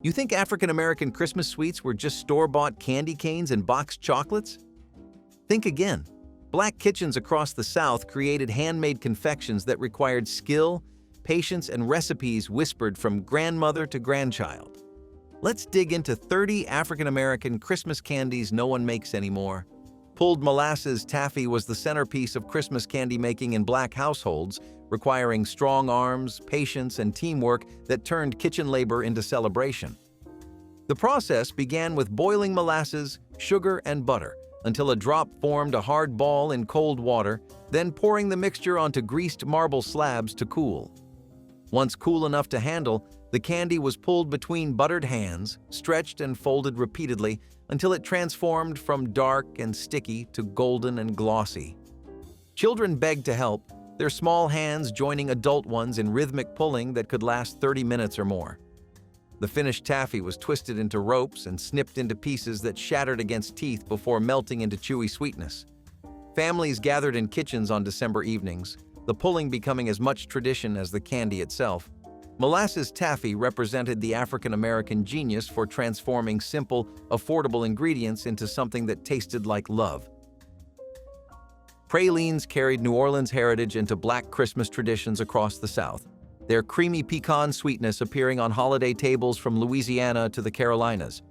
You think African American Christmas sweets were just store-bought candy canes and boxed chocolates? Think again. Black kitchens across the South created handmade confections that required skill, patience, and recipes whispered from grandmother to grandchild. Let's dig into 30 African American Christmas candies no one makes anymore. Pulled molasses taffy was the centerpiece of Christmas candy making in Black households, requiring strong arms, patience, and teamwork that turned kitchen labor into celebration. The process began with boiling molasses, sugar, and butter until a drop formed a hard ball in cold water, then pouring the mixture onto greased marble slabs to cool. Once cool enough to handle, the candy was pulled between buttered hands, stretched and folded repeatedly until it transformed from dark and sticky to golden and glossy. Children begged to help, their small hands joining adult ones in rhythmic pulling that could last 30 minutes or more. The finished taffy was twisted into ropes and snipped into pieces that shattered against teeth before melting into chewy sweetness. Families gathered in kitchens on December evenings, the pulling becoming as much tradition as the candy itself. Molasses taffy represented the African American genius for transforming simple, affordable ingredients into something that tasted like love. Pralines carried New Orleans heritage into Black Christmas traditions across the South, their creamy pecan sweetness appearing on holiday tables from Louisiana to the Carolinas.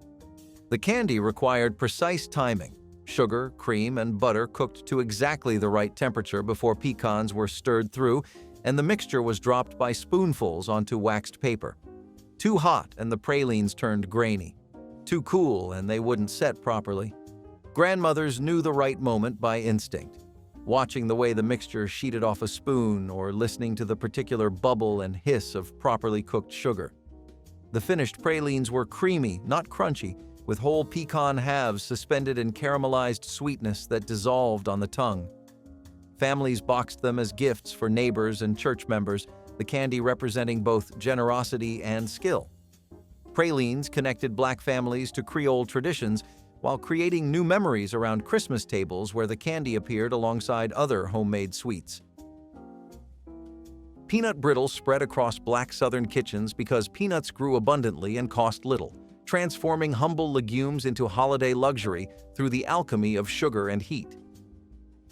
The candy required precise timing, sugar, cream, and butter cooked to exactly the right temperature before pecans were stirred through, and the mixture was dropped by spoonfuls onto waxed paper. Too hot and the pralines turned grainy. Too cool and they wouldn't set properly. Grandmothers knew the right moment by instinct, watching the way the mixture sheeted off a spoon or listening to the particular bubble and hiss of properly cooked sugar. The finished pralines were creamy, not crunchy, with whole pecan halves suspended in caramelized sweetness that dissolved on the tongue. Families boxed them as gifts for neighbors and church members, the candy representing both generosity and skill. Pralines connected Black families to Creole traditions while creating new memories around Christmas tables where the candy appeared alongside other homemade sweets. Peanut brittle spread across Black Southern kitchens because peanuts grew abundantly and cost little, transforming humble legumes into holiday luxury through the alchemy of sugar and heat.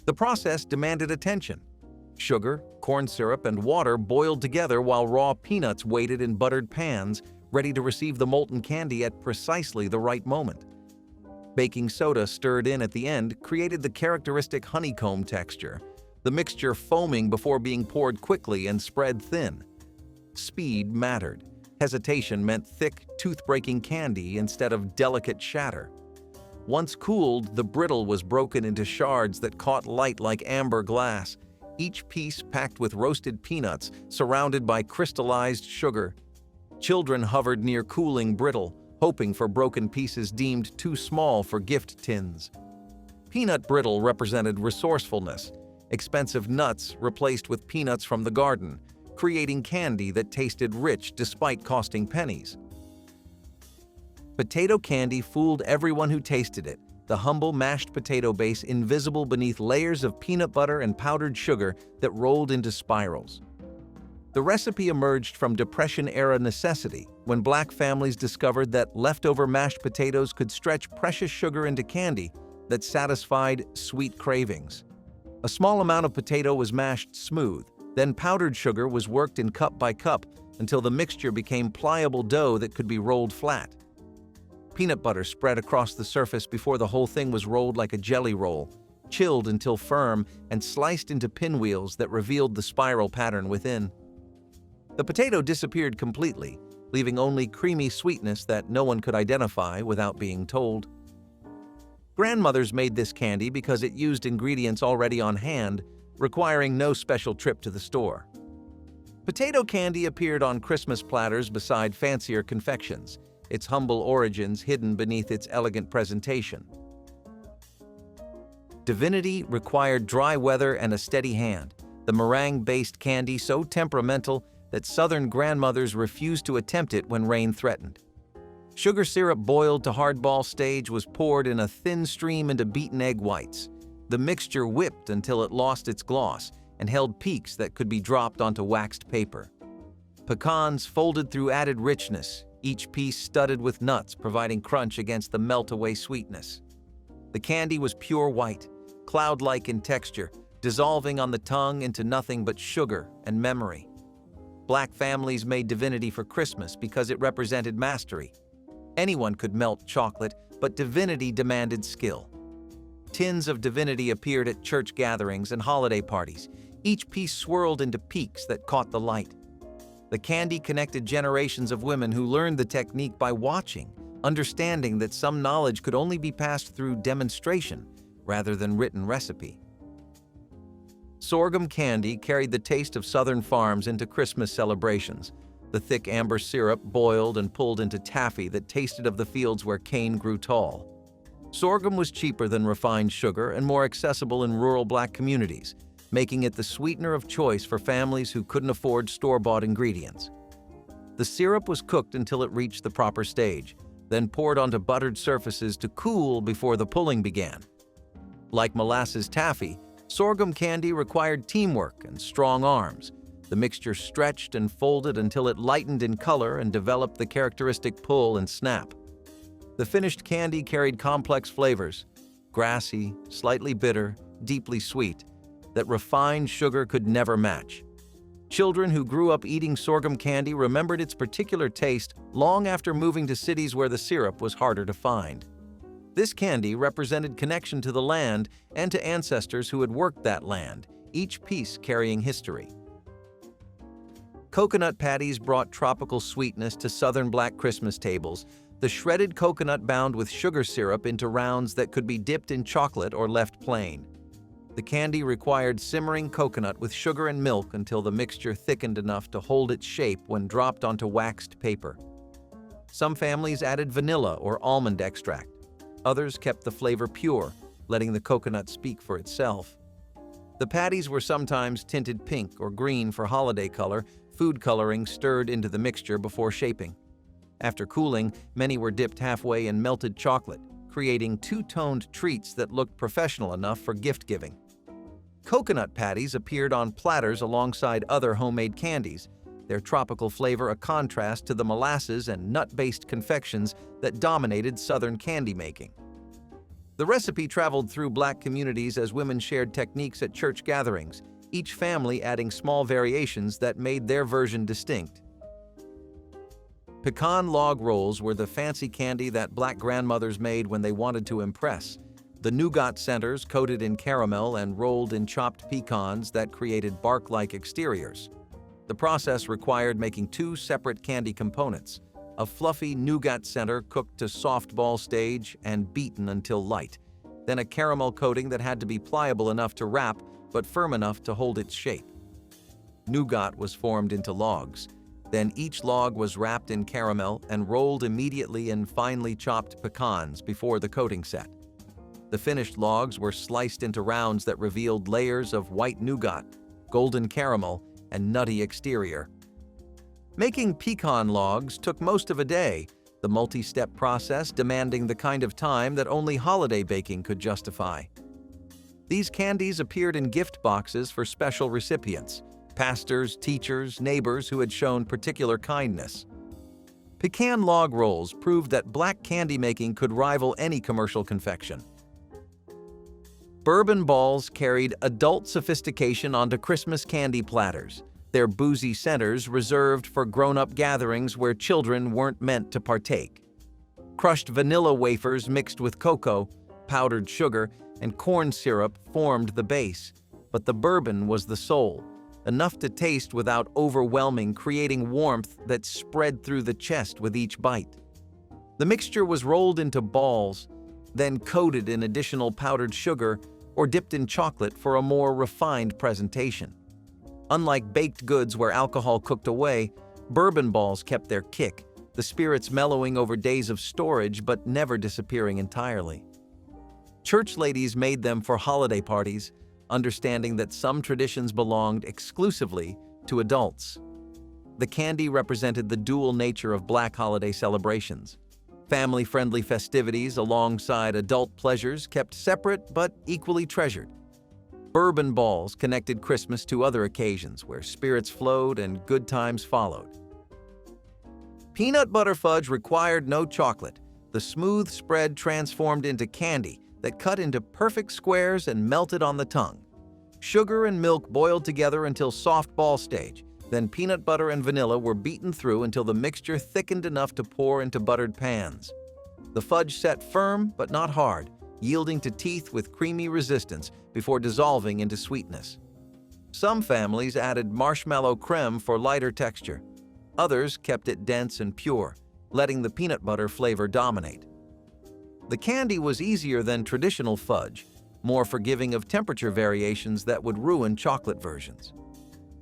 The process demanded attention. Sugar, corn syrup, and water boiled together while raw peanuts waited in buttered pans, ready to receive the molten candy at precisely the right moment. Baking soda stirred in at the end created the characteristic honeycomb texture, the mixture foaming before being poured quickly and spread thin. Speed mattered. Hesitation meant thick, tooth-breaking candy instead of delicate shatter. Once cooled, the brittle was broken into shards that caught light like amber glass, each piece packed with roasted peanuts surrounded by crystallized sugar. Children hovered near cooling brittle, hoping for broken pieces deemed too small for gift tins. Peanut brittle represented resourcefulness, expensive nuts replaced with peanuts from the garden, creating candy that tasted rich despite costing pennies. Potato candy fooled everyone who tasted it, the humble mashed potato base invisible beneath layers of peanut butter and powdered sugar that rolled into spirals. The recipe emerged from Depression-era necessity when Black families discovered that leftover mashed potatoes could stretch precious sugar into candy that satisfied sweet cravings. A small amount of potato was mashed smooth, then powdered sugar was worked in cup by cup until the mixture became pliable dough that could be rolled flat. Peanut butter spread across the surface before the whole thing was rolled like a jelly roll, chilled until firm and sliced into pinwheels that revealed the spiral pattern within. The potato disappeared completely, leaving only creamy sweetness that no one could identify without being told. Grandmothers made this candy because it used ingredients already on hand, requiring no special trip to the store. Potato candy appeared on Christmas platters beside fancier confections, its humble origins hidden beneath its elegant presentation. Divinity required dry weather and a steady hand, the meringue-based candy so temperamental that Southern grandmothers refused to attempt it when rain threatened. Sugar syrup boiled to hardball stage was poured in a thin stream into beaten egg whites. The mixture whipped until it lost its gloss and held peaks that could be dropped onto waxed paper. Pecans folded through added richness, each piece studded with nuts providing crunch against the melt-away sweetness. The candy was pure white, cloud-like in texture, dissolving on the tongue into nothing but sugar and memory. Black families made Divinity for Christmas because it represented mastery. Anyone could melt chocolate, but Divinity demanded skill. Tins of Divinity appeared at church gatherings and holiday parties, each piece swirled into peaks that caught the light. The candy connected generations of women who learned the technique by watching, understanding that some knowledge could only be passed through demonstration rather than written recipe. Sorghum candy carried the taste of southern farms into Christmas celebrations. The thick amber syrup boiled and pulled into taffy that tasted of the fields where cane grew tall. Sorghum was cheaper than refined sugar and more accessible in rural Black communities, making it the sweetener of choice for families who couldn't afford store-bought ingredients. The syrup was cooked until it reached the proper stage, then poured onto buttered surfaces to cool before the pulling began. Like molasses taffy, sorghum candy required teamwork and strong arms. The mixture stretched and folded until it lightened in color and developed the characteristic pull and snap. The finished candy carried complex flavors, grassy, slightly bitter, deeply sweet, that refined sugar could never match. Children who grew up eating sorghum candy remembered its particular taste long after moving to cities where the syrup was harder to find. This candy represented connection to the land and to ancestors who had worked that land, each piece carrying history. Coconut patties brought tropical sweetness to southern Black Christmas tables, the shredded coconut bound with sugar syrup into rounds that could be dipped in chocolate or left plain. The candy required simmering coconut with sugar and milk until the mixture thickened enough to hold its shape when dropped onto waxed paper. Some families added vanilla or almond extract. Others kept the flavor pure, letting the coconut speak for itself. The patties were sometimes tinted pink or green for holiday color, food coloring stirred into the mixture before shaping. After cooling, many were dipped halfway in melted chocolate, creating two-toned treats that looked professional enough for gift-giving. Coconut patties appeared on platters alongside other homemade candies, their tropical flavor a contrast to the molasses and nut-based confections that dominated Southern candy making. The recipe traveled through Black communities as women shared techniques at church gatherings, each family adding small variations that made their version distinct. Pecan log rolls were the fancy candy that Black grandmothers made when they wanted to impress. The nougat centers coated in caramel and rolled in chopped pecans that created bark-like exteriors. The process required making two separate candy components, a fluffy nougat center cooked to soft ball stage and beaten until light, then a caramel coating that had to be pliable enough to wrap but firm enough to hold its shape. Nougat was formed into logs. Then each log was wrapped in caramel and rolled immediately in finely chopped pecans before the coating set. The finished logs were sliced into rounds that revealed layers of white nougat, golden caramel, and nutty exterior. Making pecan logs took most of a day, the multi-step process demanding the kind of time that only holiday baking could justify. These candies appeared in gift boxes for special recipients, pastors, teachers, neighbors who had shown particular kindness. Pecan log rolls proved that Black candy making could rival any commercial confection. Bourbon balls carried adult sophistication onto Christmas candy platters, their boozy centers reserved for grown-up gatherings where children weren't meant to partake. Crushed vanilla wafers mixed with cocoa, powdered sugar, and corn syrup formed the base, but the bourbon was the soul, enough to taste without overwhelming, creating warmth that spread through the chest with each bite. The mixture was rolled into balls, then coated in additional powdered sugar or dipped in chocolate for a more refined presentation. Unlike baked goods where alcohol cooked away, bourbon balls kept their kick, the spirits mellowing over days of storage but never disappearing entirely. Church ladies made them for holiday parties, understanding that some traditions belonged exclusively to adults. The candy represented the dual nature of Black holiday celebrations. Family-friendly festivities alongside adult pleasures kept separate but equally treasured. Bourbon balls connected Christmas to other occasions where spirits flowed and good times followed. Peanut butter fudge required no chocolate. The smooth spread transformed into candy that cut into perfect squares and melted on the tongue. Sugar and milk boiled together until soft ball stage. Then peanut butter and vanilla were beaten through until the mixture thickened enough to pour into buttered pans. The fudge set firm but not hard, yielding to teeth with creamy resistance before dissolving into sweetness. Some families added marshmallow creme for lighter texture. Others kept it dense and pure, letting the peanut butter flavor dominate. The candy was easier than traditional fudge, more forgiving of temperature variations that would ruin chocolate versions.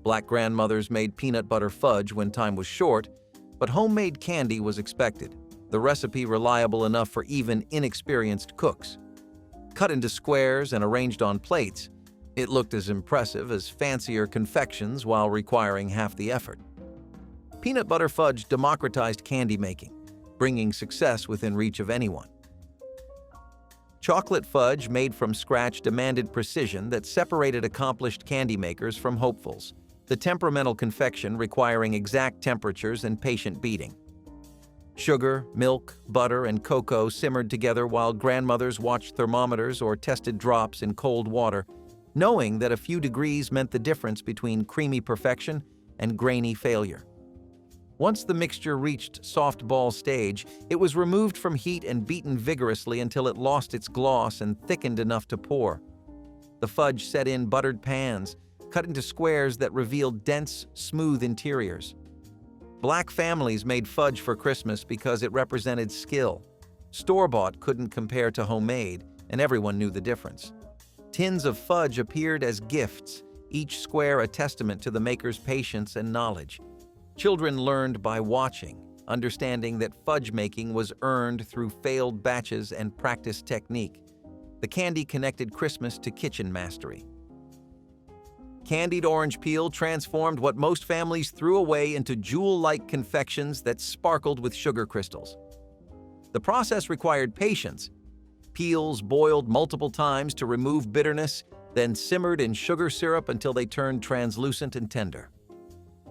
Black grandmothers made peanut butter fudge when time was short, but homemade candy was expected, the recipe reliable enough for even inexperienced cooks. Cut into squares and arranged on plates, it looked as impressive as fancier confections while requiring half the effort. Peanut butter fudge democratized candy making, bringing success within reach of anyone. Chocolate fudge made from scratch demanded precision that separated accomplished candy makers from hopefuls, the temperamental confection requiring exact temperatures and patient beating. Sugar, milk, butter, and cocoa simmered together while grandmothers watched thermometers or tested drops in cold water, knowing that a few degrees meant the difference between creamy perfection and grainy failure. Once the mixture reached soft ball stage, it was removed from heat and beaten vigorously until it lost its gloss and thickened enough to pour. The fudge set in buttered pans, cut into squares that revealed dense, smooth interiors. Black families made fudge for Christmas because it represented skill. Store-bought couldn't compare to homemade, and everyone knew the difference. Tins of fudge appeared as gifts, each square a testament to the maker's patience and knowledge. Children learned by watching, understanding that fudge making was earned through failed batches and practiced technique. The candy connected Christmas to kitchen mastery. Candied orange peel transformed what most families threw away into jewel-like confections that sparkled with sugar crystals. The process required patience. Peels boiled multiple times to remove bitterness, then simmered in sugar syrup until they turned translucent and tender.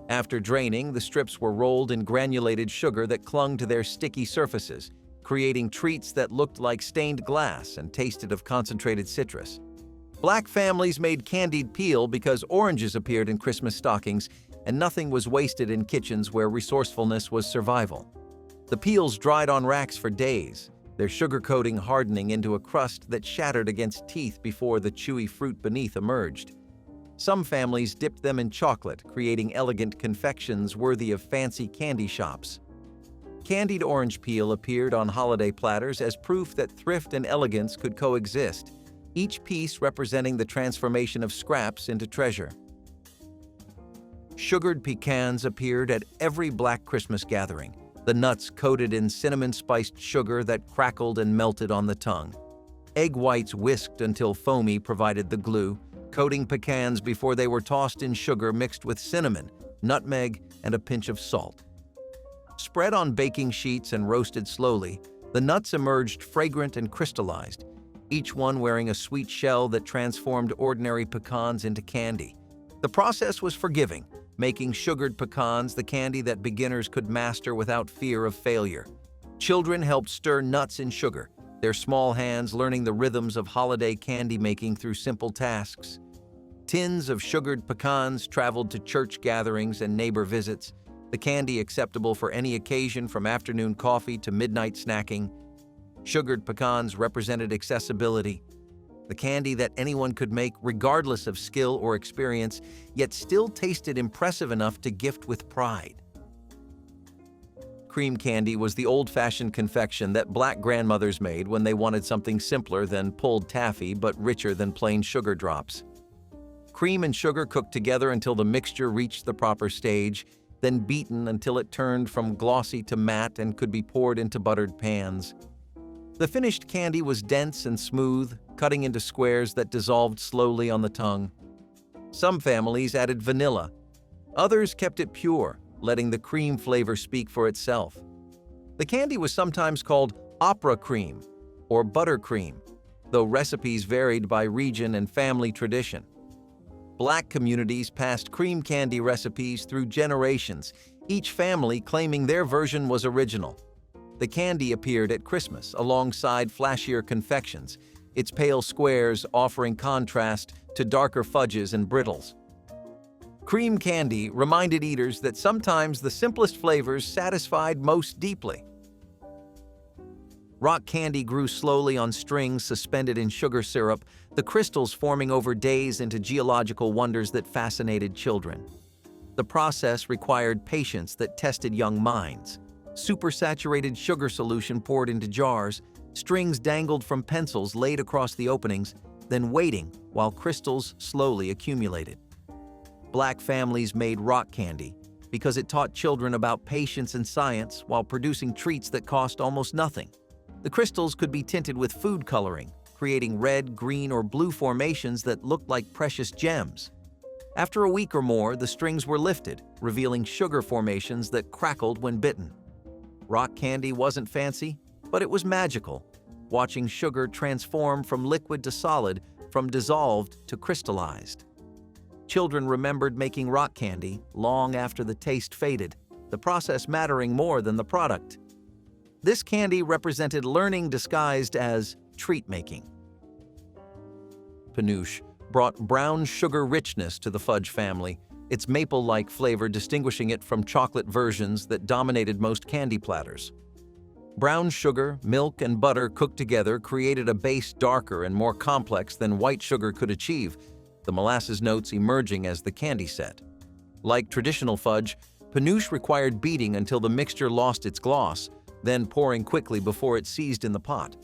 After draining, the strips were rolled in granulated sugar that clung to their sticky surfaces, creating treats that looked like stained glass and tasted of concentrated citrus. Black families made candied peel because oranges appeared in Christmas stockings, and nothing was wasted in kitchens where resourcefulness was survival. The peels dried on racks for days, their sugar coating hardening into a crust that shattered against teeth before the chewy fruit beneath emerged. Some families dipped them in chocolate, creating elegant confections worthy of fancy candy shops. Candied orange peel appeared on holiday platters as proof that thrift and elegance could coexist, each piece representing the transformation of scraps into treasure. Sugared pecans appeared at every Black Christmas gathering, the nuts coated in cinnamon-spiced sugar that crackled and melted on the tongue. Egg whites whisked until foamy provided the glue, coating pecans before they were tossed in sugar mixed with cinnamon, nutmeg, and a pinch of salt. Spread on baking sheets and roasted slowly, the nuts emerged fragrant and crystallized, each one wearing a sweet shell that transformed ordinary pecans into candy. The process was forgiving, making sugared pecans the candy that beginners could master without fear of failure. Children helped stir nuts in sugar, their small hands learning the rhythms of holiday candy making through simple tasks. Tins of sugared pecans traveled to church gatherings and neighbor visits, the candy acceptable for any occasion from afternoon coffee to midnight snacking. Sugared pecans represented accessibility, the candy that anyone could make regardless of skill or experience, yet still tasted impressive enough to gift with pride. Cream candy was the old-fashioned confection that Black grandmothers made when they wanted something simpler than pulled taffy but richer than plain sugar drops. Cream and sugar cooked together until the mixture reached the proper stage, then beaten until it turned from glossy to matte and could be poured into buttered pans. The finished candy was dense and smooth, cutting into squares that dissolved slowly on the tongue. Some families added vanilla. Others kept it pure, letting the cream flavor speak for itself. The candy was sometimes called opera cream or buttercream, though recipes varied by region and family tradition. Black communities passed cream candy recipes through generations, each family claiming their version was original. The candy appeared at Christmas alongside flashier confections, its pale squares offering contrast to darker fudges and brittles. Cream candy reminded eaters that sometimes the simplest flavors satisfied most deeply. Rock candy grew slowly on strings suspended in sugar syrup, the crystals forming over days into geological wonders that fascinated children. The process required patience that tested young minds. Supersaturated sugar solution poured into jars, strings dangled from pencils laid across the openings, then waiting while crystals slowly accumulated. Black families made rock candy because it taught children about patience and science while producing treats that cost almost nothing. The crystals could be tinted with food coloring, creating red, green, or blue formations that looked like precious gems. After a week or more, the strings were lifted, revealing sugar formations that crackled when bitten. Rock candy wasn't fancy, but it was magical, watching sugar transform from liquid to solid, from dissolved to crystallized. Children remembered making rock candy long after the taste faded, the process mattering more than the product. This candy represented learning disguised as treat-making. Panache brought brown sugar richness to the fudge family, its maple-like flavor distinguishing it from chocolate versions that dominated most candy platters. Brown sugar, milk, and butter cooked together created a base darker and more complex than white sugar could achieve, the molasses notes emerging as the candy set. Like traditional fudge, panache required beating until the mixture lost its gloss, then pouring quickly before it seized in the pot.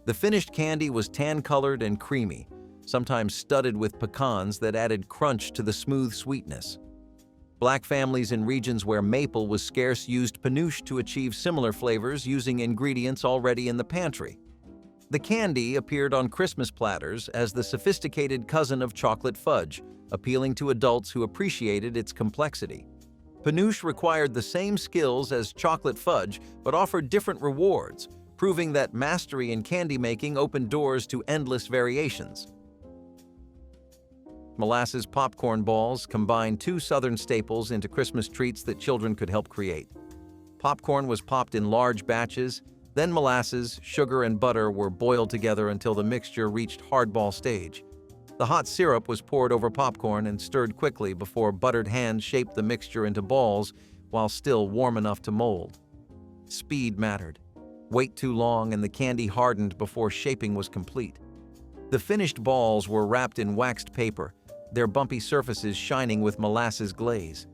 The finished candy was tan-colored and creamy, sometimes studded with pecans that added crunch to the smooth sweetness. Black families in regions where maple was scarce used panache to achieve similar flavors using ingredients already in the pantry. The candy appeared on Christmas platters as the sophisticated cousin of chocolate fudge, appealing to adults who appreciated its complexity. Panache required the same skills as chocolate fudge but offered different rewards, proving that mastery in candy making opened doors to endless variations. Molasses popcorn balls combined two Southern staples into Christmas treats that children could help create. Popcorn was popped in large batches, then molasses, sugar, and butter were boiled together until the mixture reached hardball stage. The hot syrup was poured over popcorn and stirred quickly before buttered hands shaped the mixture into balls while still warm enough to mold. Speed mattered. Wait too long and the candy hardened before shaping was complete. The finished balls were wrapped in waxed paper, their bumpy surfaces shining with molasses glaze.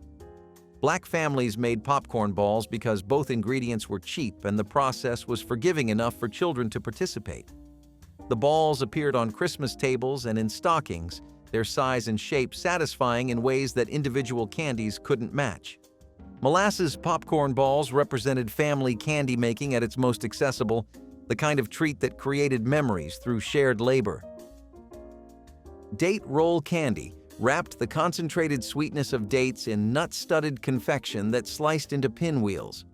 Black families made popcorn balls because both ingredients were cheap and the process was forgiving enough for children to participate. The balls appeared on Christmas tables and in stockings, their size and shape satisfying in ways that individual candies couldn't match. Molasses popcorn balls represented family candy making at its most accessible, the kind of treat that created memories through shared labor. Date roll candy wrapped the concentrated sweetness of dates in nut-studded confection that sliced into pinwheels.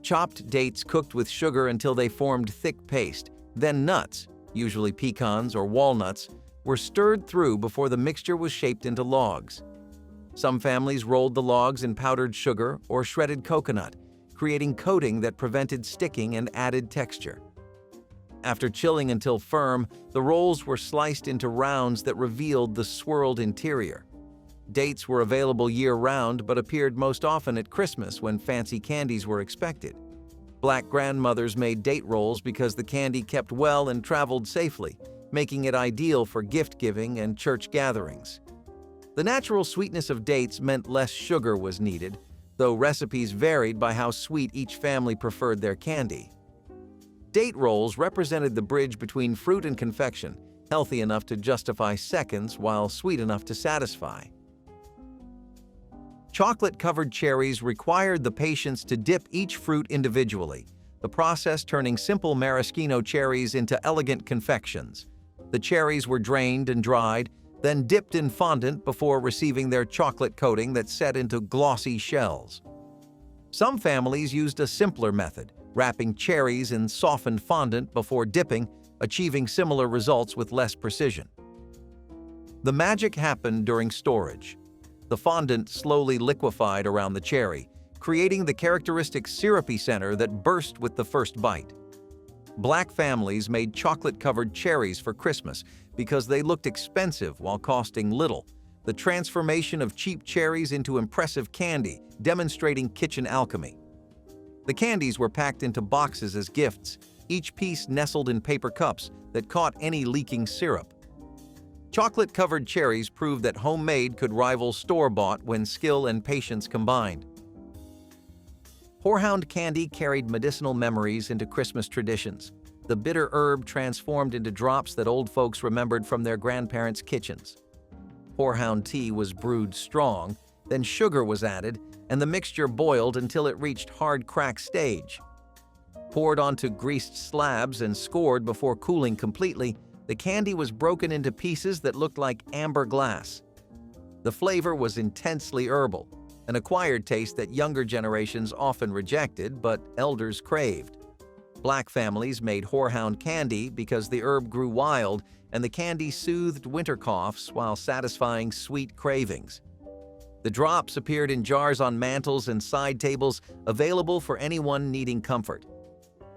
Chopped dates cooked with sugar until they formed thick paste, then nuts, usually pecans or walnuts, were stirred through before the mixture was shaped into logs. Some families rolled the logs in powdered sugar or shredded coconut, creating coating that prevented sticking and added texture. After chilling until firm, the rolls were sliced into rounds that revealed the swirled interior. Dates were available year-round but appeared most often at Christmas when fancy candies were expected. Black grandmothers made date rolls because the candy kept well and traveled safely, making it ideal for gift-giving and church gatherings. The natural sweetness of dates meant less sugar was needed, though recipes varied by how sweet each family preferred their candy. Date rolls represented the bridge between fruit and confection, healthy enough to justify seconds while sweet enough to satisfy. Chocolate-covered cherries required the patience to dip each fruit individually, the process turning simple maraschino cherries into elegant confections. The cherries were drained and dried, then dipped in fondant before receiving their chocolate coating that set into glossy shells. Some families used a simpler method, wrapping cherries in softened fondant before dipping, achieving similar results with less precision. The magic happened during storage. The fondant slowly liquefied around the cherry, creating the characteristic syrupy center that burst with the first bite. Black families made chocolate-covered cherries for Christmas because they looked expensive while costing little. The transformation of cheap cherries into impressive candy, demonstrating kitchen alchemy. The candies were packed into boxes as gifts, each piece nestled in paper cups that caught any leaking syrup. Chocolate-covered cherries proved that homemade could rival store-bought when skill and patience combined. Horehound candy carried medicinal memories into Christmas traditions. The bitter herb transformed into drops that old folks remembered from their grandparents' kitchens. Horehound tea was brewed strong, then sugar was added, and the mixture boiled until it reached hard crack stage. Poured onto greased slabs and scored before cooling completely, the candy was broken into pieces that looked like amber glass. The flavor was intensely herbal, an acquired taste that younger generations often rejected but elders craved. Black families made Horehound candy because the herb grew wild and the candy soothed winter coughs while satisfying sweet cravings. The drops appeared in jars on mantels and side tables, available for anyone needing comfort.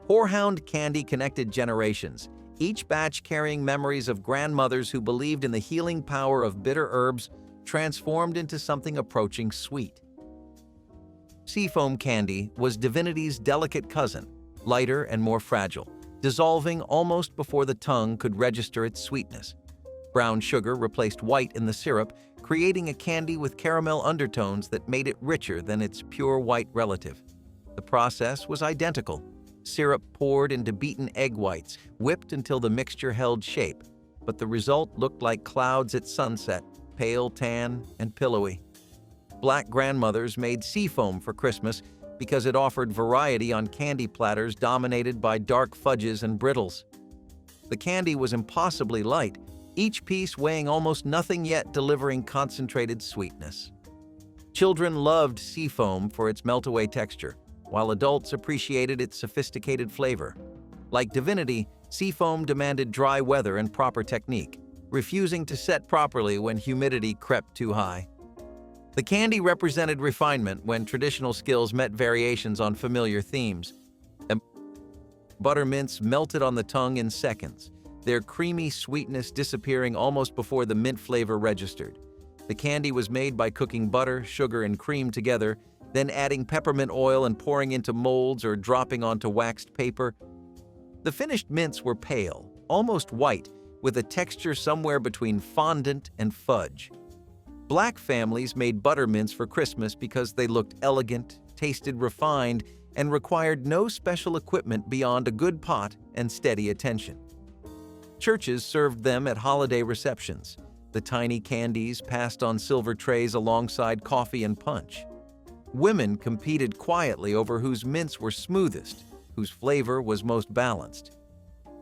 Horehound candy connected generations, each batch carrying memories of grandmothers who believed in the healing power of bitter herbs transformed into something approaching sweet. Seafoam candy was Divinity's delicate cousin, lighter and more fragile, dissolving almost before the tongue could register its sweetness. Brown sugar replaced white in the syrup, creating a candy with caramel undertones that made it richer than its pure white relative. The process was identical. Syrup poured into beaten egg whites, whipped until the mixture held shape, but the result looked like clouds at sunset, pale tan and pillowy. Black grandmothers made seafoam for Christmas because it offered variety on candy platters dominated by dark fudges and brittles. The candy was impossibly light, each piece weighing almost nothing yet delivering concentrated sweetness. Children loved seafoam for its melt-away texture, while adults appreciated its sophisticated flavor. Like Divinity, seafoam demanded dry weather and proper technique, refusing to set properly when humidity crept too high. The candy represented refinement when traditional skills met variations on familiar themes. Buttermints melted on the tongue in seconds, their creamy sweetness disappearing almost before the mint flavor registered. The candy was made by cooking butter, sugar, and cream together, then adding peppermint oil and pouring into molds or dropping onto waxed paper. The finished mints were pale, almost white, with a texture somewhere between fondant and fudge. Black families made buttermints for Christmas because they looked elegant, tasted refined, and required no special equipment beyond a good pot and steady attention. Churches served them at holiday receptions. The tiny candies passed on silver trays alongside coffee and punch. Women competed quietly over whose mints were smoothest, whose flavor was most balanced.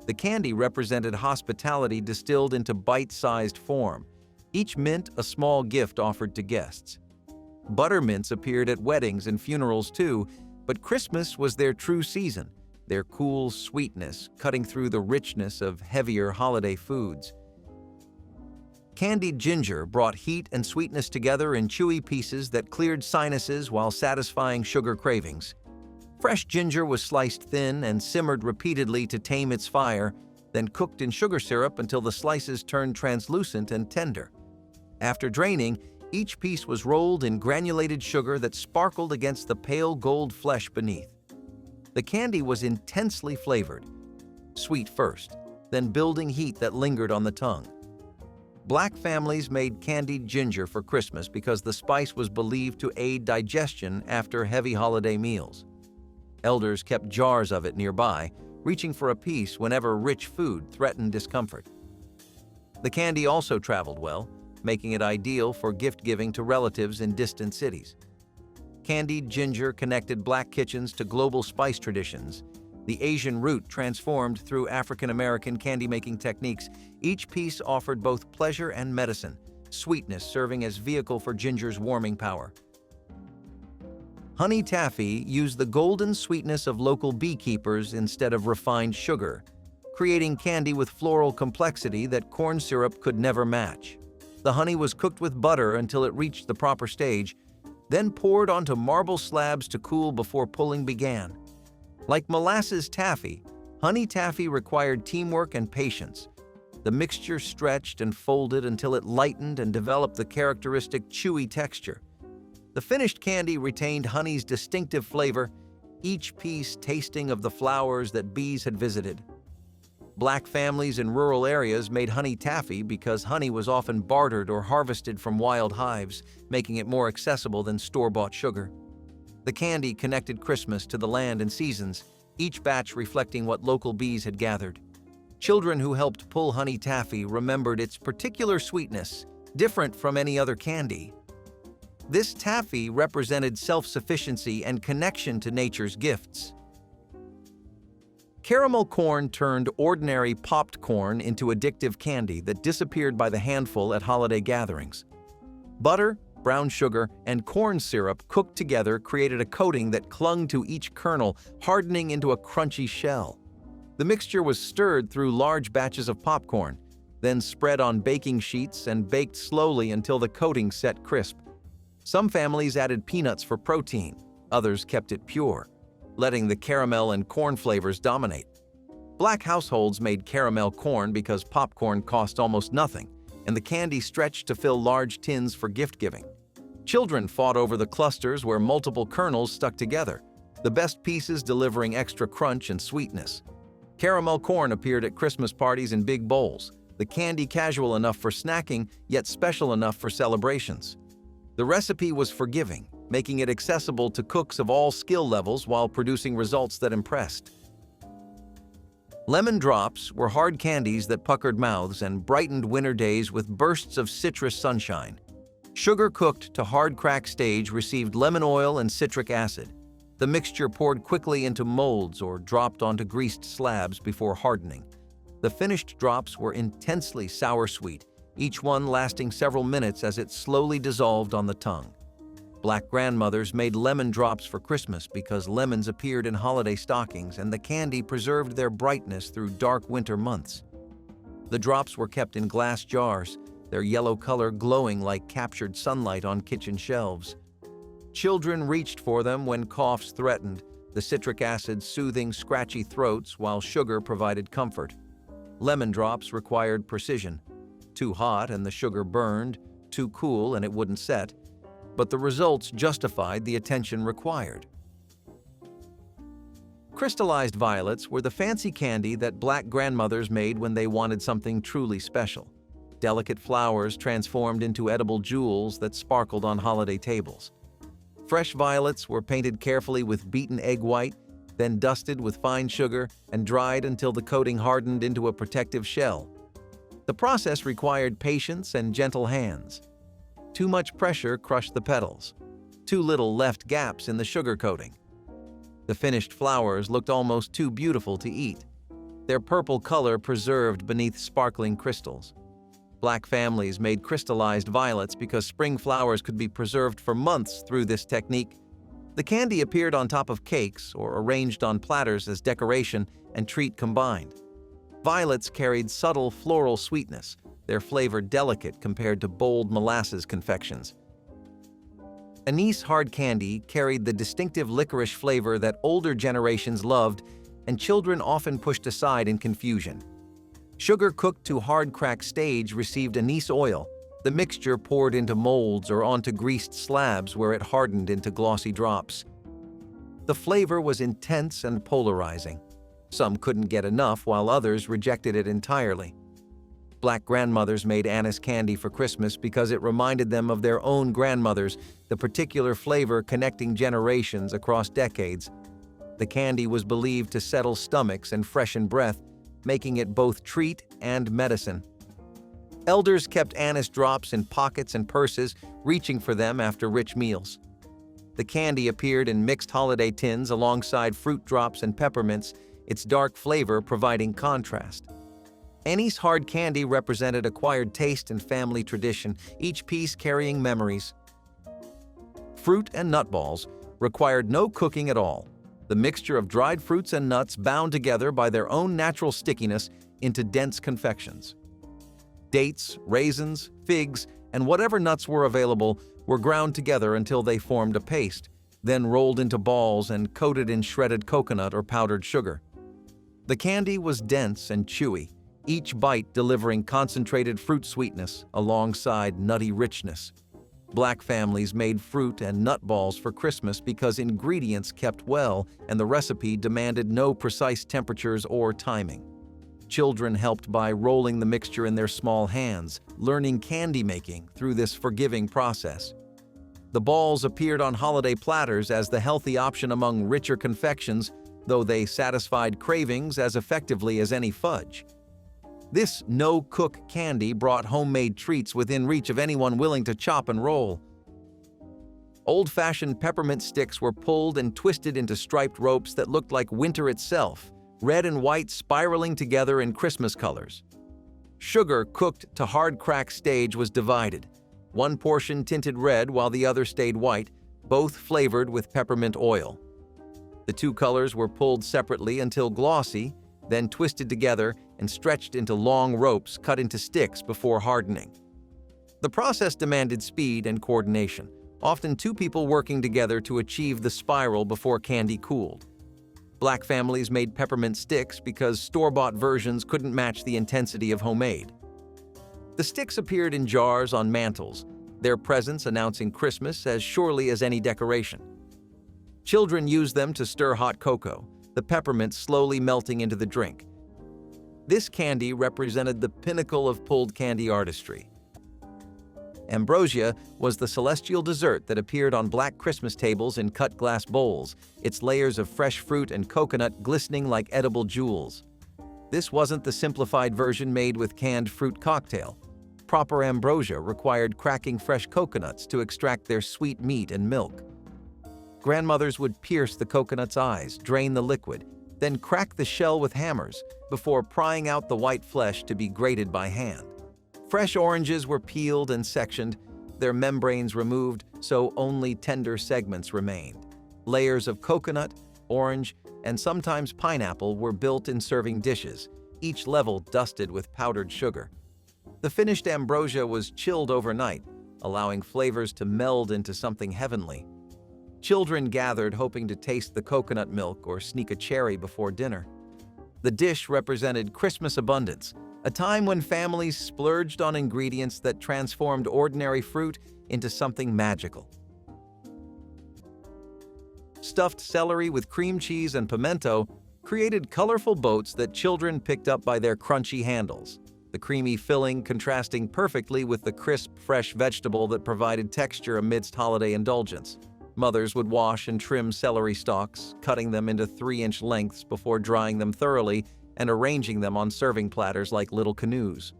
The candy represented hospitality distilled into bite-sized form, each mint a small gift offered to guests. Buttermints appeared at weddings and funerals too, but Christmas was their true season, their cool sweetness cutting through the richness of heavier holiday foods. Candied ginger brought heat and sweetness together in chewy pieces that cleared sinuses while satisfying sugar cravings. Fresh ginger was sliced thin and simmered repeatedly to tame its fire, then cooked in sugar syrup until the slices turned translucent and tender. After draining, each piece was rolled in granulated sugar that sparkled against the pale gold flesh beneath. The candy was intensely flavored, sweet first, then building heat that lingered on the tongue. Black families made candied ginger for Christmas because the spice was believed to aid digestion after heavy holiday meals. Elders kept jars of it nearby, reaching for a piece whenever rich food threatened discomfort. The candy also traveled well, making it ideal for gift-giving to relatives in distant cities. Candied ginger connected Black kitchens to global spice traditions. The Asian root transformed through African-American candy-making techniques. Each piece offered both pleasure and medicine, sweetness serving as vehicle for ginger's warming power. Honey taffy used the golden sweetness of local beekeepers instead of refined sugar, creating candy with floral complexity that corn syrup could never match. The honey was cooked with butter until it reached the proper stage, then poured onto marble slabs to cool before pulling began. Like molasses taffy, honey taffy required teamwork and patience. The mixture stretched and folded until it lightened and developed the characteristic chewy texture. The finished candy retained honey's distinctive flavor, each piece tasting of the flowers that bees had visited. Black families in rural areas made honey taffy because honey was often bartered or harvested from wild hives, making it more accessible than store-bought sugar. The candy connected Christmas to the land and seasons, each batch reflecting what local bees had gathered. Children who helped pull honey taffy remembered its particular sweetness, different from any other candy. This taffy represented self-sufficiency and connection to nature's gifts. Caramel corn turned ordinary popped corn into addictive candy that disappeared by the handful at holiday gatherings. Butter, brown sugar, and corn syrup cooked together created a coating that clung to each kernel, hardening into a crunchy shell. The mixture was stirred through large batches of popcorn, then spread on baking sheets and baked slowly until the coating set crisp. Some families added peanuts for protein, others kept it pure, letting the caramel and corn flavors dominate. Black households made caramel corn because popcorn cost almost nothing, and the candy stretched to fill large tins for gift-giving. Children fought over the clusters where multiple kernels stuck together, the best pieces delivering extra crunch and sweetness. Caramel corn appeared at Christmas parties in big bowls, the candy casual enough for snacking, yet special enough for celebrations. The recipe was forgiving, making it accessible to cooks of all skill levels while producing results that impressed. Lemon drops were hard candies that puckered mouths and brightened winter days with bursts of citrus sunshine. Sugar cooked to hard crack stage received lemon oil and citric acid. The mixture poured quickly into molds or dropped onto greased slabs before hardening. The finished drops were intensely sour-sweet, each one lasting several minutes as it slowly dissolved on the tongue. Black grandmothers made lemon drops for Christmas because lemons appeared in holiday stockings and the candy preserved their brightness through dark winter months. The drops were kept in glass jars, their yellow color glowing like captured sunlight on kitchen shelves. Children reached for them when coughs threatened, the citric acid soothing scratchy throats while sugar provided comfort. Lemon drops required precision. Too hot and the sugar burned, too cool and it wouldn't set. But the results justified the attention required. Crystallized violets were the fancy candy that Black grandmothers made when they wanted something truly special. Delicate flowers transformed into edible jewels that sparkled on holiday tables. Fresh violets were painted carefully with beaten egg white, then dusted with fine sugar and dried until the coating hardened into a protective shell. The process required patience and gentle hands. Too much pressure crushed the petals. Too little left gaps in the sugar coating. The finished flowers looked almost too beautiful to eat, their purple color preserved beneath sparkling crystals. Black families made crystallized violets because spring flowers could be preserved for months through this technique. The candy appeared on top of cakes or arranged on platters as decoration and treat combined. Violets carried subtle floral sweetness, their flavor delicate compared to bold molasses confections. Anise hard candy carried the distinctive licorice flavor that older generations loved and children often pushed aside in confusion. Sugar cooked to hard crack stage received anise oil, the mixture poured into molds or onto greased slabs where it hardened into glossy drops. The flavor was intense and polarizing. Some couldn't get enough while others rejected it entirely. Black grandmothers made anise candy for Christmas because it reminded them of their own grandmothers, the particular flavor connecting generations across decades. The candy was believed to settle stomachs and freshen breath, making it both treat and medicine. Elders kept anise drops in pockets and purses, reaching for them after rich meals. The candy appeared in mixed holiday tins alongside fruit drops and peppermints, its dark flavor providing contrast. Anise hard candy represented acquired taste and family tradition, each piece carrying memories. Fruit and nut balls required no cooking at all. The mixture of dried fruits and nuts bound together by their own natural stickiness into dense confections. Dates, raisins, figs, and whatever nuts were available were ground together until they formed a paste, then rolled into balls and coated in shredded coconut or powdered sugar. The candy was dense and chewy, each bite delivering concentrated fruit sweetness alongside nutty richness. Black families made fruit and nut balls for Christmas because ingredients kept well and the recipe demanded no precise temperatures or timing. Children helped by rolling the mixture in their small hands, learning candy making through this forgiving process. The balls appeared on holiday platters as the healthy option among richer confections, though they satisfied cravings as effectively as any fudge. This no-cook candy brought homemade treats within reach of anyone willing to chop and roll. Old-fashioned peppermint sticks were pulled and twisted into striped ropes that looked like winter itself, red and white spiraling together in Christmas colors. Sugar cooked to hard crack stage was divided. One portion tinted red while the other stayed white, both flavored with peppermint oil. The two colors were pulled separately until glossy, then twisted together and stretched into long ropes cut into sticks before hardening. The process demanded speed and coordination, often two people working together to achieve the spiral before candy cooled. Black families made peppermint sticks because store-bought versions couldn't match the intensity of homemade. The sticks appeared in jars on mantels, their presence announcing Christmas as surely as any decoration. Children used them to stir hot cocoa, the peppermint slowly melting into the drink. This candy represented the pinnacle of pulled candy artistry. Ambrosia was the celestial dessert that appeared on black Christmas tables in cut glass bowls, its layers of fresh fruit and coconut glistening like edible jewels. This wasn't the simplified version made with canned fruit cocktail. Proper ambrosia required cracking fresh coconuts to extract their sweet meat and milk. Grandmothers would pierce the coconut's eyes, drain the liquid, then crack the shell with hammers before prying out the white flesh to be grated by hand. Fresh oranges were peeled and sectioned, their membranes removed so only tender segments remained. Layers of coconut, orange, and sometimes pineapple were built in serving dishes, each level dusted with powdered sugar. The finished ambrosia was chilled overnight, allowing flavors to meld into something heavenly. Children gathered hoping to taste the coconut milk or sneak a cherry before dinner. The dish represented Christmas abundance, a time when families splurged on ingredients that transformed ordinary fruit into something magical. Stuffed celery with cream cheese and pimento created colorful boats that children picked up by their crunchy handles, the creamy filling contrasting perfectly with the crisp, fresh vegetable that provided texture amidst holiday indulgence. Mothers would wash and trim celery stalks, cutting them into 3-inch lengths before drying them thoroughly and arranging them on serving platters like little canoes.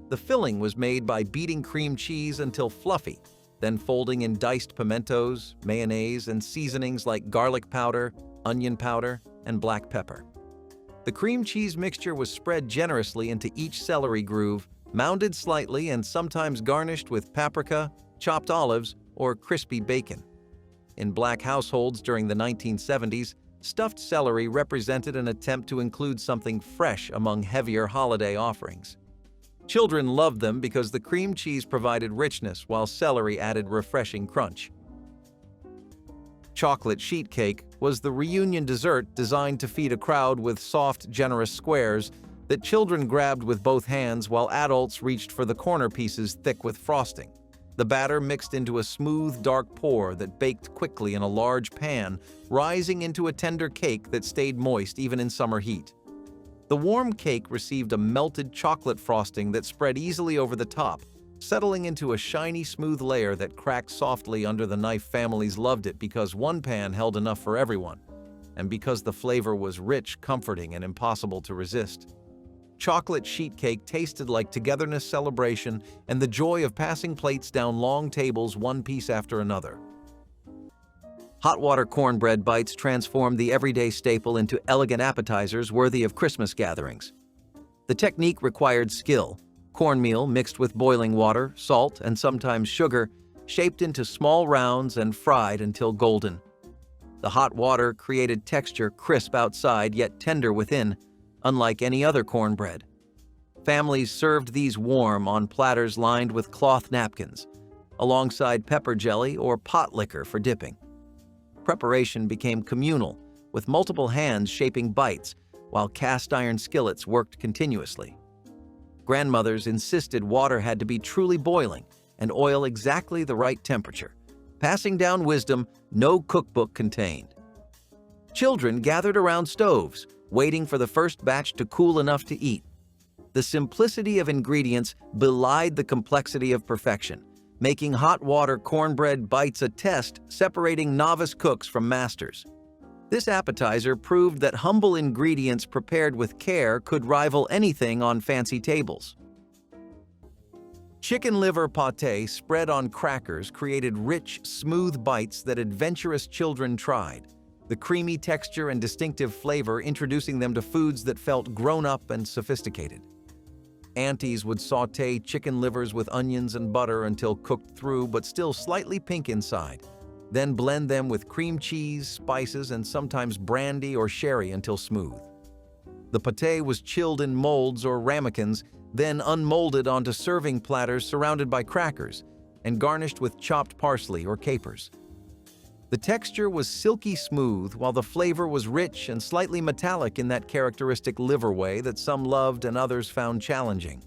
The filling was made by beating cream cheese until fluffy, then folding in diced pimentos, mayonnaise, and seasonings like garlic powder, onion powder, and black pepper. The cream cheese mixture was spread generously into each celery groove, mounded slightly and sometimes garnished with paprika, chopped olives, or crispy bacon. In Black households during the 1970s, stuffed celery represented an attempt to include something fresh among heavier holiday offerings. Children loved them because the cream cheese provided richness while celery added refreshing crunch. Chocolate sheet cake was the reunion dessert designed to feed a crowd with soft, generous squares that children grabbed with both hands while adults reached for the corner pieces thick with frosting. The batter mixed into a smooth, dark pour that baked quickly in a large pan, rising into a tender cake that stayed moist even in summer heat. The warm cake received a melted chocolate frosting that spread easily over the top, settling into a shiny, smooth layer that cracked softly under the knife. Families loved it because one pan held enough for everyone, and because the flavor was rich, comforting, and impossible to resist. Chocolate sheet cake tasted like togetherness, celebration, and the joy of passing plates down long tables one piece after another. Hot water cornbread bites transformed the everyday staple into elegant appetizers worthy of Christmas gatherings. The technique required skill. Cornmeal mixed with boiling water, salt, and sometimes sugar, shaped into small rounds and fried until golden. The hot water created texture crisp outside yet tender within, unlike any other cornbread. Families served these warm on platters lined with cloth napkins, alongside pepper jelly or potlikker for dipping. Preparation became communal, with multiple hands shaping bites, while cast-iron skillets worked continuously. Grandmothers insisted water had to be truly boiling and oil exactly the right temperature, passing down wisdom no cookbook contained. Children gathered around stoves, waiting for the first batch to cool enough to eat. The simplicity of ingredients belied the complexity of perfection, making hot water cornbread bites a test separating novice cooks from masters. This appetizer proved that humble ingredients prepared with care could rival anything on fancy tables. Chicken liver pâté spread on crackers created rich, smooth bites that adventurous children tried, the creamy texture and distinctive flavor introducing them to foods that felt grown-up and sophisticated. Aunties would sauté chicken livers with onions and butter until cooked through but still slightly pink inside, then blend them with cream cheese, spices, and sometimes brandy or sherry until smooth. The pâté was chilled in molds or ramekins, then unmolded onto serving platters surrounded by crackers and garnished with chopped parsley or capers. The texture was silky smooth, while the flavor was rich and slightly metallic in that characteristic liver way that some loved and others found challenging.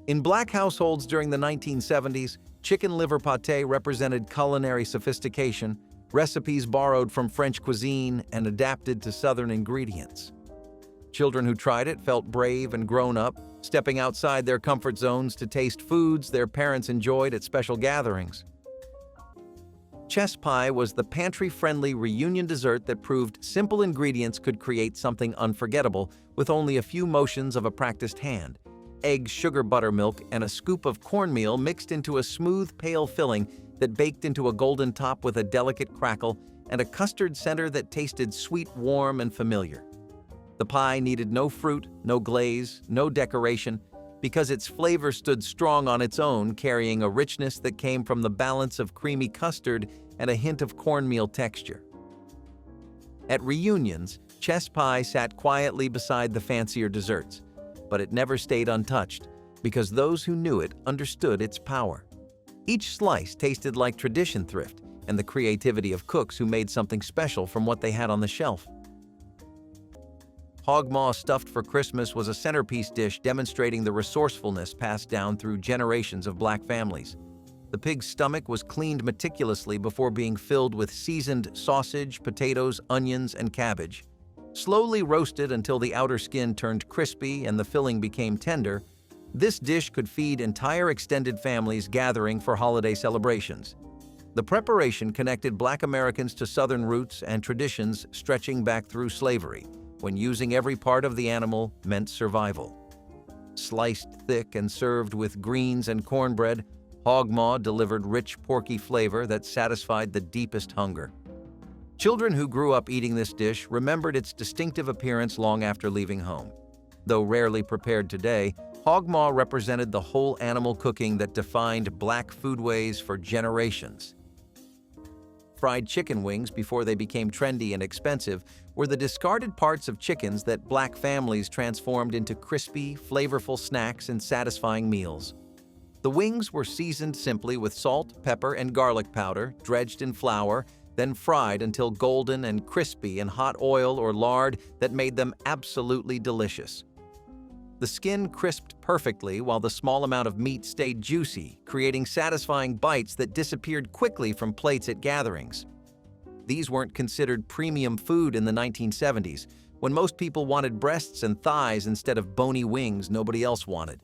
In Black households during the 1970s, chicken liver pâté represented culinary sophistication, recipes borrowed from French cuisine and adapted to Southern ingredients. Children who tried it felt brave and grown up, stepping outside their comfort zones to taste foods their parents enjoyed at special gatherings. Chess pie was the pantry-friendly reunion dessert that proved simple ingredients could create something unforgettable with only a few motions of a practiced hand. Eggs, sugar, buttermilk, and a scoop of cornmeal mixed into a smooth, pale filling that baked into a golden top with a delicate crackle and a custard center that tasted sweet, warm, and familiar. The pie needed no fruit, no glaze, no decoration, because its flavor stood strong on its own, carrying a richness that came from the balance of creamy custard and a hint of cornmeal texture. At reunions, chess pie sat quietly beside the fancier desserts, but it never stayed untouched, because those who knew it understood its power. Each slice tasted like tradition thrift and the creativity of cooks who made something special from what they had on the shelf. Hog maw stuffed for Christmas was a centerpiece dish demonstrating the resourcefulness passed down through generations of Black families. The pig's stomach was cleaned meticulously before being filled with seasoned sausage, potatoes, onions, and cabbage. Slowly roasted until the outer skin turned crispy and the filling became tender, this dish could feed entire extended families gathering for holiday celebrations. The preparation connected Black Americans to Southern roots and traditions stretching back through slavery, when using every part of the animal meant survival. Sliced thick and served with greens and cornbread, hog maw delivered rich porky flavor that satisfied the deepest hunger. Children who grew up eating this dish remembered its distinctive appearance long after leaving home. Though rarely prepared today, hog maw represented the whole animal cooking that defined Black foodways for generations. Fried chicken wings, before they became trendy and expensive, were the discarded parts of chickens that Black families transformed into crispy, flavorful snacks and satisfying meals. The wings were seasoned simply with salt, pepper, and garlic powder, dredged in flour, then fried until golden and crispy in hot oil or lard that made them absolutely delicious. The skin crisped perfectly while the small amount of meat stayed juicy, creating satisfying bites that disappeared quickly from plates at gatherings. These weren't considered premium food in the 1970s, when most people wanted breasts and thighs instead of bony wings nobody else wanted.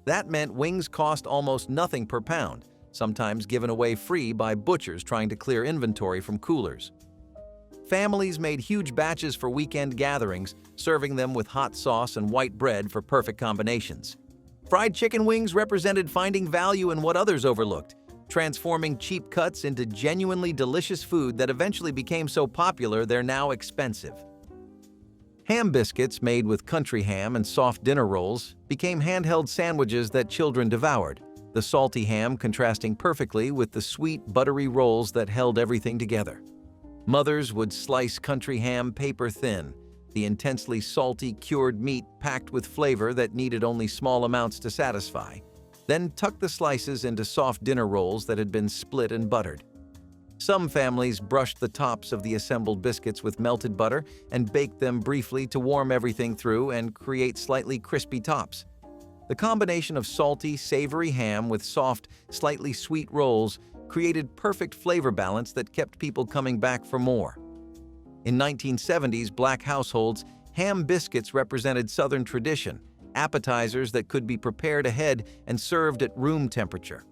That meant wings cost almost nothing per pound, sometimes given away free by butchers trying to clear inventory from coolers. Families made huge batches for weekend gatherings, serving them with hot sauce and white bread for perfect combinations. Fried chicken wings represented finding value in what others overlooked, transforming cheap cuts into genuinely delicious food that eventually became so popular they're now expensive. Ham biscuits made with country ham and soft dinner rolls became handheld sandwiches that children devoured, the salty ham contrasting perfectly with the sweet, buttery rolls that held everything together. Mothers would slice country ham paper thin, the intensely salty, cured meat packed with flavor that needed only small amounts to satisfy. Then tuck the slices into soft dinner rolls that had been split and buttered. Some families brushed the tops of the assembled biscuits with melted butter and baked them briefly to warm everything through and create slightly crispy tops. The combination of salty, savory ham with soft, slightly sweet rolls created perfect flavor balance that kept people coming back for more. In 1970s Black households, ham biscuits represented Southern tradition, appetizers that could be prepared ahead and served at room temperature.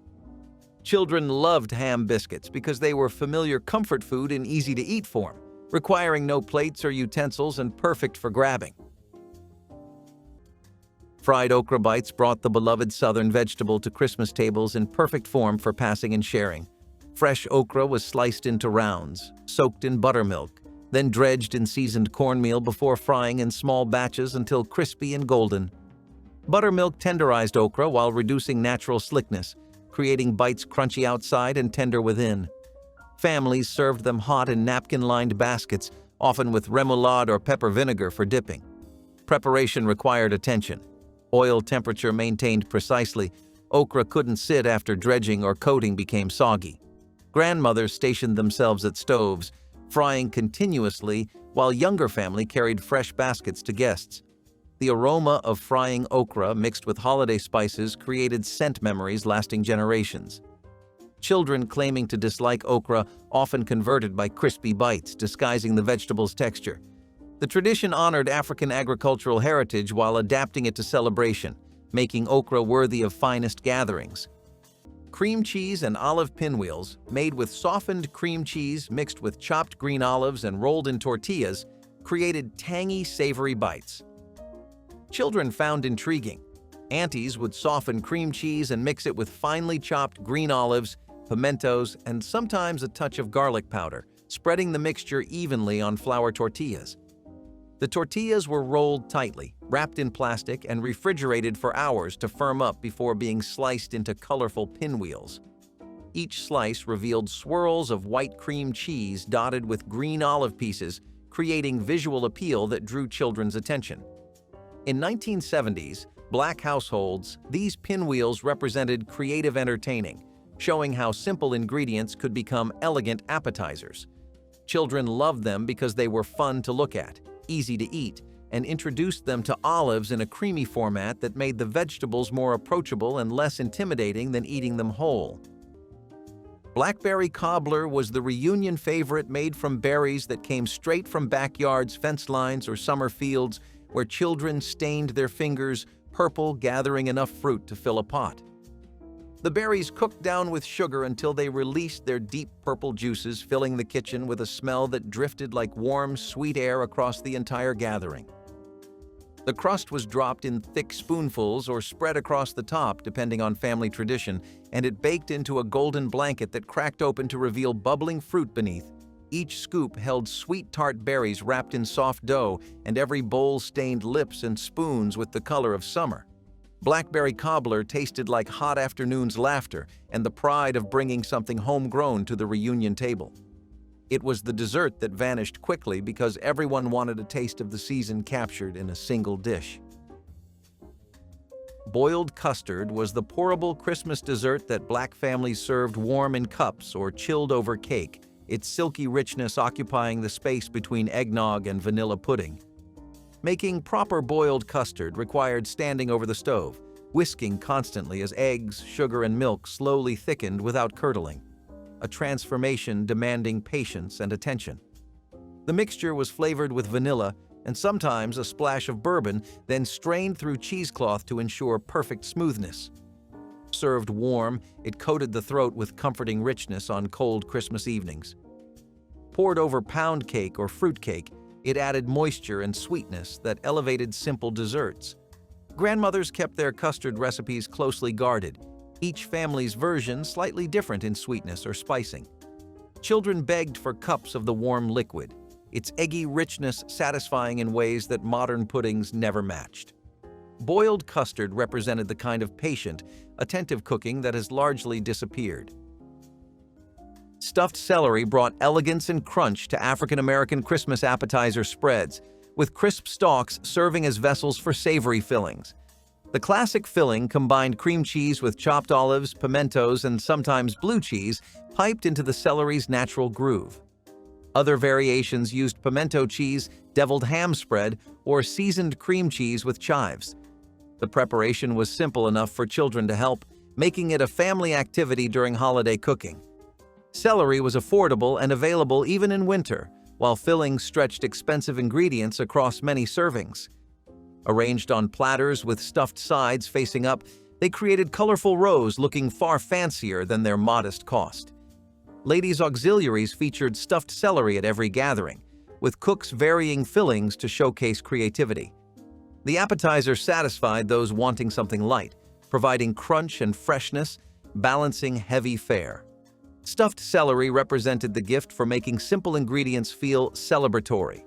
Children loved ham biscuits because they were familiar comfort food in easy-to-eat form, requiring no plates or utensils and perfect for grabbing. Fried okra bites brought the beloved Southern vegetable to Christmas tables in perfect form for passing and sharing. Fresh okra was sliced into rounds, soaked in buttermilk, then dredged in seasoned cornmeal before frying in small batches until crispy and golden. Buttermilk tenderized okra while reducing natural slickness, creating bites crunchy outside and tender within. Families served them hot in napkin-lined baskets, often with remoulade or pepper vinegar for dipping. Preparation required attention. Oil temperature maintained precisely. Okra couldn't sit after dredging or coating became soggy. Grandmothers stationed themselves at stoves, frying continuously while younger family carried fresh baskets to guests. The aroma of frying okra mixed with holiday spices created scent memories lasting generations. Children claiming to dislike okra often converted by crispy bites, disguising the vegetable's texture. The tradition honored African agricultural heritage while adapting it to celebration, making okra worthy of finest gatherings. Cream cheese and olive pinwheels, made with softened cream cheese mixed with chopped green olives and rolled in tortillas, created tangy, savory bites. Children found intriguing. Aunties would soften cream cheese and mix it with finely chopped green olives, pimentos, and sometimes a touch of garlic powder, spreading the mixture evenly on flour tortillas. The tortillas were rolled tightly, wrapped in plastic, and refrigerated for hours to firm up before being sliced into colorful pinwheels. Each slice revealed swirls of white cream cheese dotted with green olive pieces, creating visual appeal that drew children's attention. In 1970s, Black households, these pinwheels represented creative entertaining, showing how simple ingredients could become elegant appetizers. Children loved them because they were fun to look at, easy to eat, and introduced them to olives in a creamy format that made the vegetables more approachable and less intimidating than eating them whole. Blackberry cobbler was the reunion favorite made from berries that came straight from backyards, fence lines, or summer fields where children stained their fingers purple, gathering enough fruit to fill a pot. The berries cooked down with sugar until they released their deep purple juices, filling the kitchen with a smell that drifted like warm, sweet air across the entire gathering. The crust was dropped in thick spoonfuls or spread across the top, depending on family tradition, and it baked into a golden blanket that cracked open to reveal bubbling fruit beneath. Each scoop held sweet tart berries wrapped in soft dough, and every bowl stained lips and spoons with the color of summer. Blackberry cobbler tasted like hot afternoon's laughter and the pride of bringing something homegrown to the reunion table. It was the dessert that vanished quickly because everyone wanted a taste of the season captured in a single dish. Boiled custard was the pourable Christmas dessert that Black families served warm in cups or chilled over cake, its silky richness occupying the space between eggnog and vanilla pudding. Making proper boiled custard required standing over the stove, whisking constantly as eggs, sugar, and milk slowly thickened without curdling, a transformation demanding patience and attention. The mixture was flavored with vanilla and sometimes a splash of bourbon, then strained through cheesecloth to ensure perfect smoothness. Served warm, it coated the throat with comforting richness on cold Christmas evenings. Poured over pound cake or fruit cake, it added moisture and sweetness that elevated simple desserts. Grandmothers kept their custard recipes closely guarded, each family's version slightly different in sweetness or spicing. Children begged for cups of the warm liquid, its eggy richness satisfying in ways that modern puddings never matched. Boiled custard represented the kind of patient, attentive cooking that has largely disappeared. Stuffed celery brought elegance and crunch to African American Christmas appetizer spreads, with crisp stalks serving as vessels for savory fillings. The classic filling combined cream cheese with chopped olives, pimentos, and sometimes blue cheese, piped into the celery's natural groove. Other variations used pimento cheese, deviled ham spread, or seasoned cream cheese with chives. The preparation was simple enough for children to help, making it a family activity during holiday cooking. Celery was affordable and available even in winter, while fillings stretched expensive ingredients across many servings. Arranged on platters with stuffed sides facing up, they created colorful rows looking far fancier than their modest cost. Ladies' auxiliaries featured stuffed celery at every gathering, with cooks varying fillings to showcase creativity. The appetizer satisfied those wanting something light, providing crunch and freshness, balancing heavy fare. Stuffed celery represented the gift for making simple ingredients feel celebratory.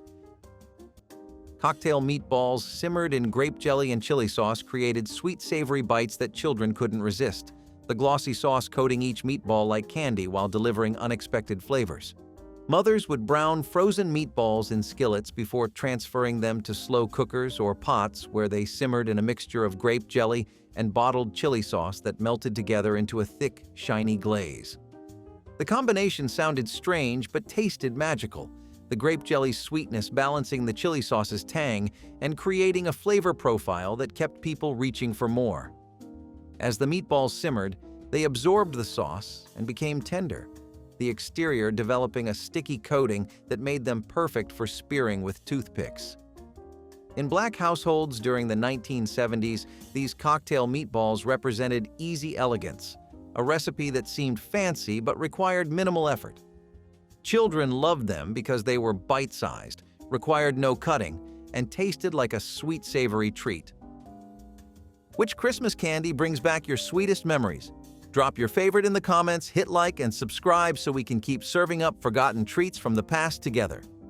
Cocktail meatballs simmered in grape jelly and chili sauce created sweet, savory bites that children couldn't resist, the glossy sauce coating each meatball like candy while delivering unexpected flavors. Mothers would brown frozen meatballs in skillets before transferring them to slow cookers or pots where they simmered in a mixture of grape jelly and bottled chili sauce that melted together into a thick, shiny glaze. The combination sounded strange but tasted magical, the grape jelly's sweetness balancing the chili sauce's tang and creating a flavor profile that kept people reaching for more. As the meatballs simmered, they absorbed the sauce and became tender, the exterior developing a sticky coating that made them perfect for spearing with toothpicks. In Black households during the 1970s, these cocktail meatballs represented easy elegance, a recipe that seemed fancy but required minimal effort. Children loved them because they were bite-sized, required no cutting, and tasted like a sweet, savory treat. Which Christmas candy brings back your sweetest memories? Drop your favorite in the comments, hit like and subscribe so we can keep serving up forgotten treats from the past together.